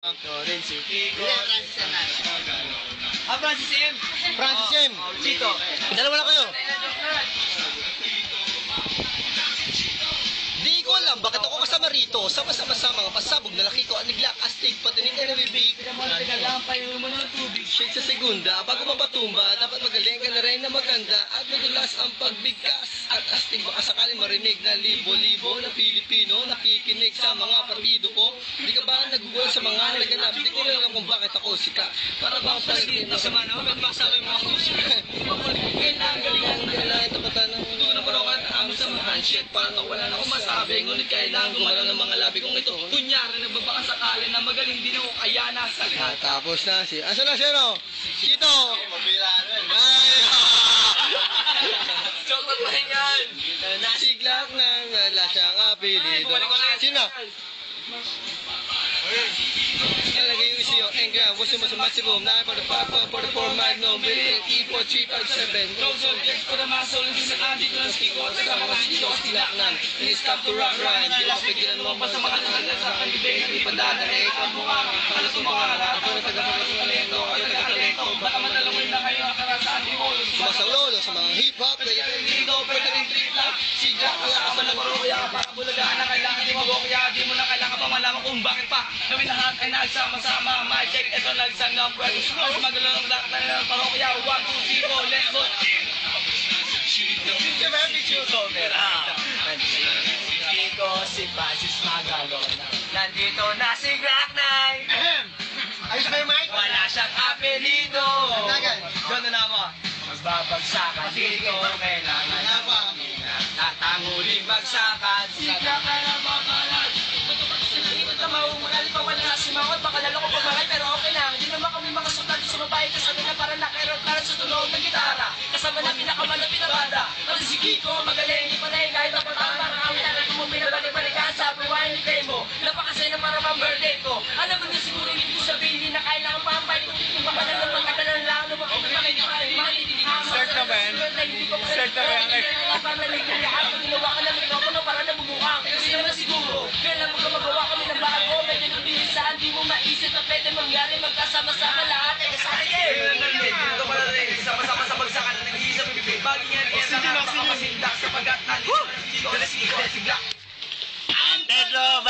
Ito rin si Kiko. Francis M. Francis M. Francis M. Chito. Dalawa na kayo. Di ko alam bakit ako kasama rito. Sama-sama sa mga pasabog na laki ko at niglak astig patinig na nabibig. Lang payo mo ng tubig. Shake sa segunda, bago mapatumba, dapat magaling ka na rin na maganda at madulas ang pagbigkas. At astig baka sakali marinig na libo-libo na Pilipino nakikinig sa mga partido ko. Di ka ba nagugulat sa mga naganap? Di ko alam kung bakit ako sika. Para bang paligid na sa mana, ba't masabi mo ako sika? Kailangan galingan nila, tapatan ng tunang parokan ang samahan. Shit, paano wala na akong masabi? Ngunit kailangan gumalaw ng mga labi kong ito. Kunyari, nagbabaka sakali na magaling din ako kaya nasa lahat. Tapos na si... Asa na siya, no? Chito! Mabila rin. Ay! Chocolate pa rin yan. Nasiglak na wala siyang apelido. Sino? Talagay yung isiyo, engram, what's yung masamasi boom, 9 for the 5, for the 4, magnum, billing, E4, 3, 5, 7, no subjects for the muscle, hindi na andito ng skiko, at saka mga skiko, stilaknan, hindi stop to rock rhyme, hindi mo kapigilan mo pa sa mga nakanda sa akin, bibig, hindi pandada, na ikaw mukha, kalas mo mga harap, ako na taga-talento, kayo taga-talento, baka matalawin na kayo, akarasaan di mo, sumasawlolo sa mga hip-hop, kaya dito, pwede rin trip lang, sigla, kaya ka pa nagparuya, baka bulagaan na kailangan di mabokya, di mo na kailangan pa malaman kung bakit pa, kami lahat ay nagsama-sama, my check, eto nagsanggap, pwede mas magalaw ng lahat na ng parokya, 1, 2, 0, let's go! Kiko, si Francis Magalona. Nandito na si Glock 9. Ayos ba yung mic? Wala siyang apelido. Ganda na mo. Magbabagsakan dito, kailangan na pamina. Tatanguling bagsakan, sika ka na mamalad. Ikot na maumulan, pawala si Mangot, baka lalo ko pamagal, pero okay lang. Hindi naman kami mga sultan, sumabay ka sa na para nakerot para sa tunog ng gitara. Kasama na pinakamalapit na banda. Pati si Kiko, magaling, ipanay, kahit ang patama, nakawin na natin mo pinabalik-balikan sa pagwain ni Demo. Napakasay na para pang birthday ko. Alam mo na siguro, hindi ko sabihin na kailangan pampay. Kung papalan ng pagkadalan lang, lumapit na kayo, Start na ba yan? Start na ba yan? Ginawa ka ng mikropono para namumukhang. Kasi naman siguro, kailan mo ka magawa kami ng bago. Medyo nabilisaan, di mo maisip na pwede mangyari. Magkasama-sama lahat ay kasali. Dito pala rin, sama-sama sa bagsakan na nag-iisang bibig. Bagay nga rin sa nakakamasindak sapagat nandito na si Kiko, si Glock. Pedro!